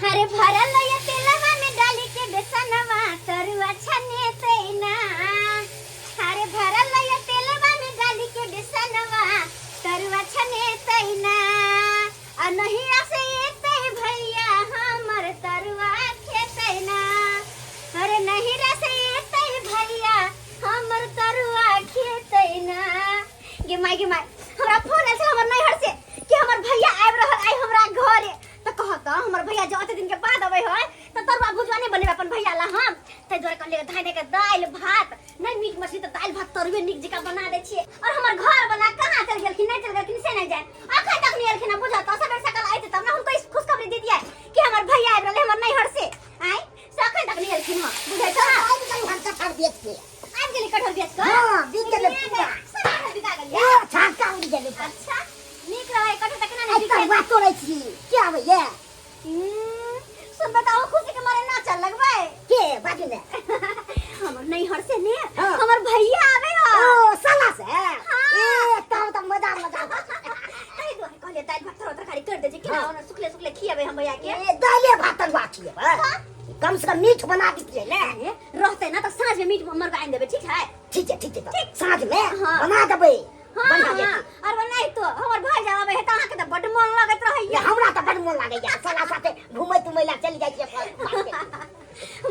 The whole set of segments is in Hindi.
हरे भरल या तेलवा में डाली के बेसनवा तरुआ छने तैना। हरे भरल या तेलवा में डाली के बेसनवा तरुआ छने तैना। आ नहीं से एते भैया हमर तरुआ खेतैना। अरे नहीं से एते भैया हमर तरुआ खेतैना। गे माई हमरा फोन आइल हमर नैहर से कि हमर भैया आइब रहल आई हमरा घरे। त कहता हमर भैया जो अते दिन के बाद आवे है त तरुआ भुजवा नहीं बनेबे अपन भैया ला हम तै जोरे कहले धाय दे के दाल भात नहीं मीट मछली त दाल भात तरुए निक जका बना दे छिए। और हमर घर वाला कहां चल गेलखिन नहीं चल गेलखिन से नहीं जाय अखन तक नहीं एलखिन बुझा त सबेर सकल आइते तब ना हमको खुशखबरी दे दिया कि हमर भैया आइब रहले हमर नैहर से आई से अखन तक नहीं एलखिन हां बुझै त आज कल घर से फट बेच के आज गेली कठोर बेच के हां दिन के सब बिका गेल ए छाका उड़ गेल। अच्छा निक रहे कठोर तक ना नहीं बिका बात तोड़ै छी क्या होय ये सुन बताओ खुशी के मारे ना चल लगबै के बाजू ने हमर नैहर से ने हमर भैया आवे हो ओ साला से ए त मजा तै दो कहले दाल भात तरकारी कर दे जे कि ना सुखले सुखले खियाबे हम भैया के ए दाल भात तरवा खियाबे कम से कम मीठ बना दीजिए ले रहते ना तो साँझ में मीठ मरवा आइन देबे ठीक है साँझ में बना देबे बढ़िया जेती अरे नहीं तो हमर भाई जावे है त अहाँ के त बड मन लागत रहैया हमरा त बड मन लागैया साला साथे घुमै तुमैला चल जाय छी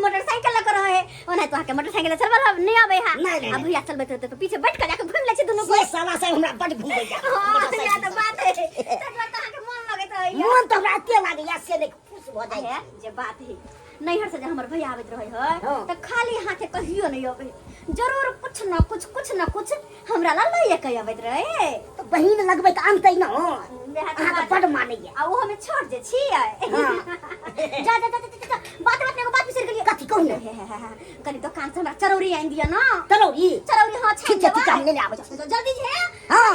मोटरसाइकिल लग रहे ओना तो के मोटरसाइकिल चलबा नहीं आवे है अब भैया चलबे तो पीछे बैठ के जाके घूम ले छी दोनों को साला से हमरा बड घुमै जा मोटरसाइकिल तो बात है तब त के मन लागत रहैया मन तो राते लागैया से देख खुश हो जाय है जे बात है नैहर से हमर भैया आवत रहे है त खाली हाथे कहियो नहीं आवे जरूर कुछ ना कुछ हमरा ला लइए के आवत रहे तो बहिन लगबै त आनतै न अहाँ त बड मानैया आ ओ हमें छोड़ जे छी जा बात ने को बात बिसर गेलिए कथि कहू कनी दुकान से हमरा चरौरी आइन दिया ना चरौरी हां ठीक है हम लेने आबै जल्दी जे हां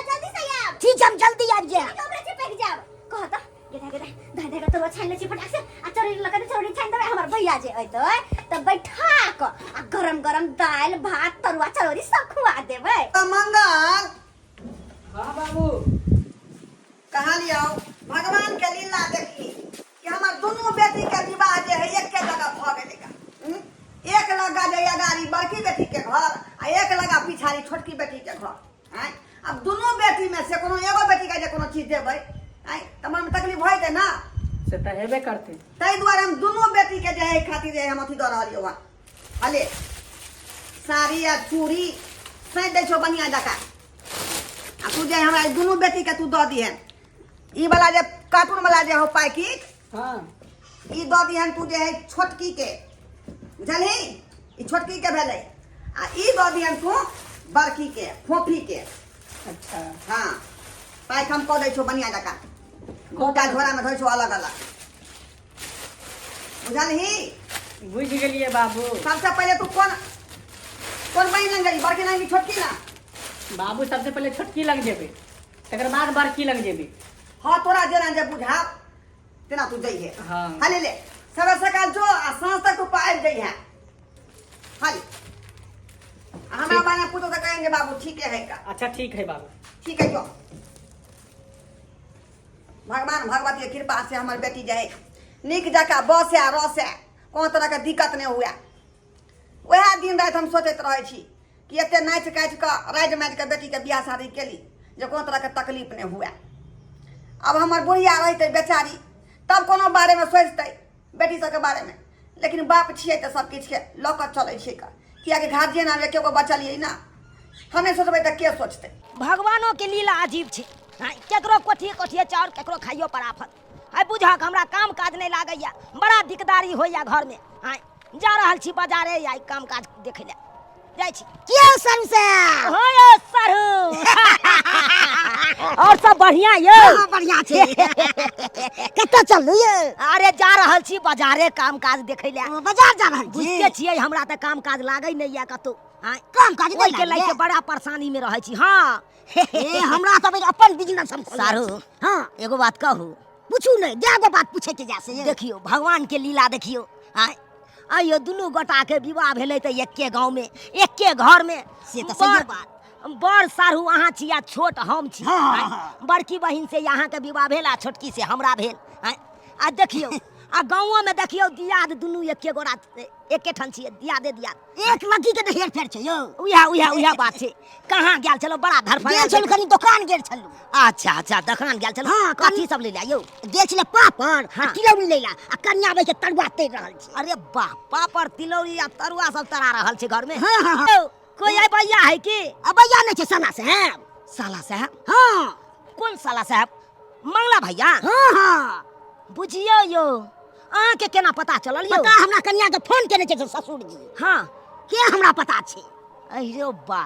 जल्दी से आब ठीक हम जल्दी आब जे हमरे से पैक जाब कहता गे तो छान ले छी फटाक से आ चरौरी लगा दे चरौरी छान दे हमर भैया जे अइतै त बैठा क आ गरम दाल भात तरुआ चरौरी सब खुआ देबै। मंगल हाँ बाबू कहाँ लिया भगवान के लीला देखी कि हमार दोनों बेटी के विवाह जे है एक के जगह भ गेलै एक लगा जे गाड़ी बड़की बेटी के घर आ एक लगा पिछाड़ी छोटकी बेटी के घर हैं अब दोनों बेटी में से कोनो एगो बेटी के जे कोनो चीज देबै हैं त मन में तकलीफ होय दे ना से त हेबे करते तै दुआरे हम दोनों बेटी के जे है खातिर जे हम अथी द रहलियो हन अले साड़ी आ चूड़ी सैंत दै छौ बढ़िया जका आ तू जे हमरा दोनों बेटी के तू द दिहन ई वाला जे कार्टून वाला जे हो पैकेट हाँ ई द दिहन तू जे है छोटकी के बुझलही ई छोटकी के भेलै आ ई द दिहन तू बड़की के फोफी के अच्छा हाँ पैक हम कऽ दै छौ बढ़िया जका गोटा झोरा में धोइ छौ अलग अलग बुझलही बुझ गेलिए बाबू। सबसे पहले तू कौन बहिन लग गई बड़की लग छोटकी ना बाबू सबसे पहले छोटकी लग जेबे तकर बाद बड़की लग जेबे। हाँ तोरा जेना जे बुझा तेना तू जइहे हाँ हाले ले सवेर सकाल जो आ सांझ तक तू पाइब जइहे हाले हमरा बाने पूछो तो कहेंगे बाबू ठीक है का अच्छा ठीक है बाबू। ठीक है जो भगवान भगवती के कृपा से हमार बेटी जाए निक जका बसे आ रसे कोनो तरह के दिक्कत नहीं हुआ। वह दिन रात हम सोचते रहे छी कि एते नाच काच के राज मैच के बेटी के बियाह शादी केली जो कोनो तरह के तकलीफ नहीं हुआ। अब हमार बुढ़िया रहते बेचारी तब कोनो बारे में सोचते बेटी सब के बारे में लेकिन बाप छिए तो सब किछ के लौकत चले छिए किया कि गार्जियन आवे केगो बचलिए ना हमें सोचबे त के सोचते। भगवानों के लीला अजीब छे केकरो कोठिए चाउर केकरो खाइयो पर आफत है बुझक हमरा काम काज नहीं लागैया बड़ा दिकदारी होइया घर में हाय जा रहल छी बाजारे या काम काज देखे ले जाय छी क्यों सर से हो यो सरहु और सब बढ़िया यो बढ़िया छे कत्ता चललू ये अरे जा रहल छी बाजारे काम काज देखे ले बाजार जा रहल छी बुझते छियै हमरा त काम काज लागै नहीं या कतो हाय काम काज ओइ के लइके बड़ा परेशानी में रहै छी। हां ए हमरा त अपन बिजनेस हम सारू हां एगो बात कहू पूछू नहीं जागो बात पूछे के जैसे देखियो भगवान के लीला देखियो हाय आइयो दुनू गोटा के विवाह भेलै त एके गांव में एके घर में से त सही बात बड़ सारू अहाँ छी या छोट हम छी हाँ। बड़की बहिन से यहाँ के विवाह भेल आ छोटकी से हमरा भेल आ देखियो आ गाँवों में देखियो दियाद दुनू एके गोरा एके ठन छियै दियादे दियाद एक लड़की के हेर फेर छै यो उहा बात छै कहाँ गेल छलो बड़ा धरफड़ गेल छलो कनी दुकान गेल छलो अच्छा दुकान गेल छलो हां कथी सब ले ला यो गेल छले पापड़ हां तिलौरी ले ला आ कन्या बे के तरुआ तैर रहल छै अरे वाह पापड़ तिलौरी आ तरुआ सब तरा रहल छै घर में हां कोई आई भैया है कि भैया नहीं छै साला साहब हां कौन साला साहब मंगला भैया हां बुझियो यो अहाँ के केना पता चलल यो पता हमरा कन्या के फोन केने छै ससुर जी हां के हमरा पता छै अरे बा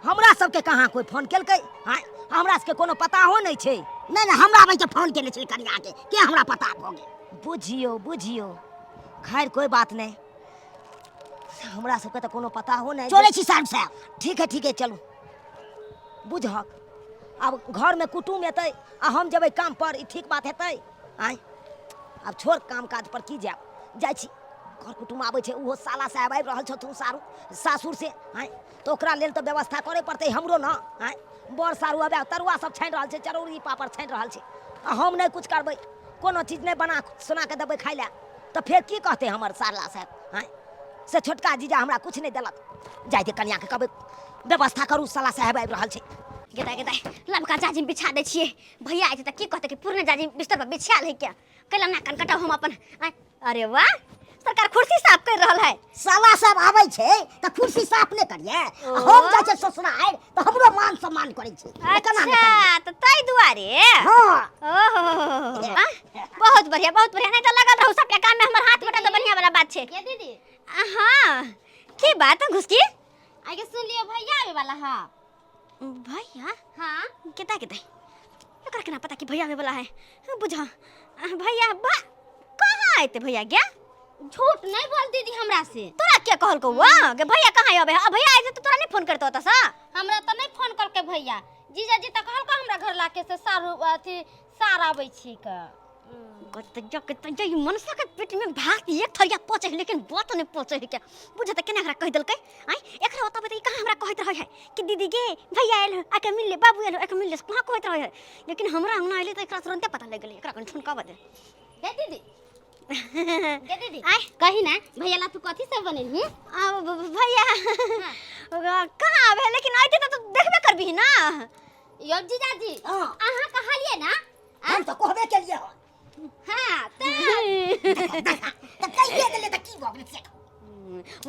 हमरा सबके कहाँ कोई फोन केलकै हां हमरा सबके कोनो पता हो नहीं छै नहीं हमरा भाई के फोन केने छै कन्या के हमरा पता भ गेल बुझियो खैर कोई बात नहीं हमरा सबके त कोनो पता हो नहीं चले छी साहब ठीक है चलो बुझक अब घर में कुटुम एतै आ हम जेबै काम पर ई ठीक बात हेतै आय अब छोड़ काम काज पर की जाइ छी घर कुटुम आबै छै उहो साला साहब आबि रहल छथुन सासुर से आय तो ओकरा लेल तो व्यवस्था करे पड़तै हमरो न आय बड़ सारू आबे तरुआ सब छानि रहल छै चरौरी पापड़ छानि रहल छै आ हम नहीं कुछ करबै कोनो चीज नहीं बना सुना के देबै खाइ ले तो फिर की कहते हमर साला साहब आय से छोटका जीजा हमरा कुछ नहीं देलक जाय दे कन्या के कहबै व्यवस्था करू साला साहब आबि रहल छै गेदा लमका जाजिम बिछा दे छिए भैया आए त की कहते कि पूर्ण जाजिम बिस्तर पर बिछाल है क्या कैला ना कनकटा हम अपन अरे वाह सरकार कुर्सी साफ कर रहल है साला सब आबै छै त कुर्सी साफ नै करिए हम जाय छै ससुराल त हमरो मान सम्मान करै छै अच्छा त तै दुआरे हां ओहो बहुत बढ़िया नहीं त लगल रहू सबके काम में हमर हाथ बटा त बढ़िया वाला बात छै के दीदी हां की बात घुसकी आगे सुन लियो भैया आवे वाला हां भैया हाँ किता एकरा केना पता कि भैया आवे वाला है बुझा भैया कहाँ आते भैया क्या झूठ नहीं बोल दीदी हमरा से तोरा क्या कहल को कि भैया कहाँ आवे भैया आए तो तोरा नहीं फोन करतो त सा हमरा त नहीं फोन करके भैया जीजा जी त कहल को हमरा घर लाके से सारू अथी सार आबै छी का तो मनुष्य के पेट में भात एक थरिया पचे लेकिन बात नहीं पचे है क्या बुझे त केना एकरा कह देलकै आई एकरा ओतबे त कहां हमरा कहत रहे है कि दीदी गे भैया आइल आके मिल ले बाबू आइल आके मिल ले कहां कहत रहे है लेकिन हमरा अंगना आइले त एकरा तुरंत पता लग गेलै एकरा कन ठुनकावा दे गे दीदी आई कही ना भैया ला तू कथि सब बनेलही भैया कहां आवे लेकिन आइते त देखबे करबी ना यो जीजा जी अहां कहलिए ना हम तो कहबे केलिए हां त कहिए देले त की भ गेल से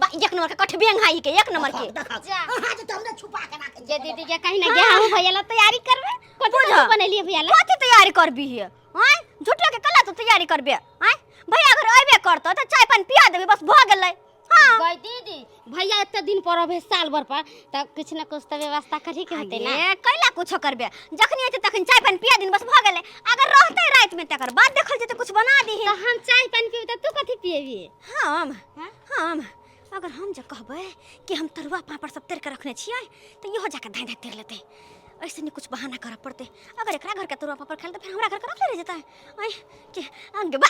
बा एक नंबर के कठ बेंघाई के एक नंबर के जा हां जे तो हमने छुपा के रखे जे दीदी के कहीं ना गे हम भैया ला तैयारी करबे कथि बनेलिए भैया ला कथि तैयारी करबी है हां झूठला के कला तो तैयारी करबे हां भैया अगर आइबे करतो त चाय पानी पिया देबे बस भ गेलै हां गई दीदी भैया एते दिन पर अबे साल भर पर त कुछ न कुछ त व्यवस्था करी के होते ना कैला कुछ करबे जखनी आते तखन चाय पानी पिया दिन बस भ गेलै अगर रहते रात में तकर बाद देखल जेते कुछ बना दी है त हम चाय पानी पीबे त तू कथि पिएबी हम अगर हम जे कहबै कि हम तरुआ पापड़ सब तेर के रखने छियै त इहो जाके धाय तेर लेते ऐसे नहीं कुछ बहाना कर पड़ते अगर एकरा घर के तरुआ पापड़ खाइल त फिर हमरा घर के रख ले जेतै आई कि अंगे बा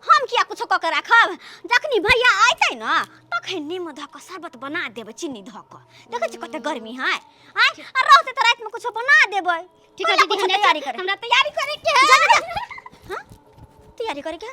हम किया कुछ क के राखब जखनी भैया आइतै ना तखन नीम ध के शरबत बना देबै चीनी ध के देखै छी कते गर्मी है आई आ रहते त रात में कुछ बना देबै ठीक है दीदी हमरा तैयारी करे के है हां तैयारी करे के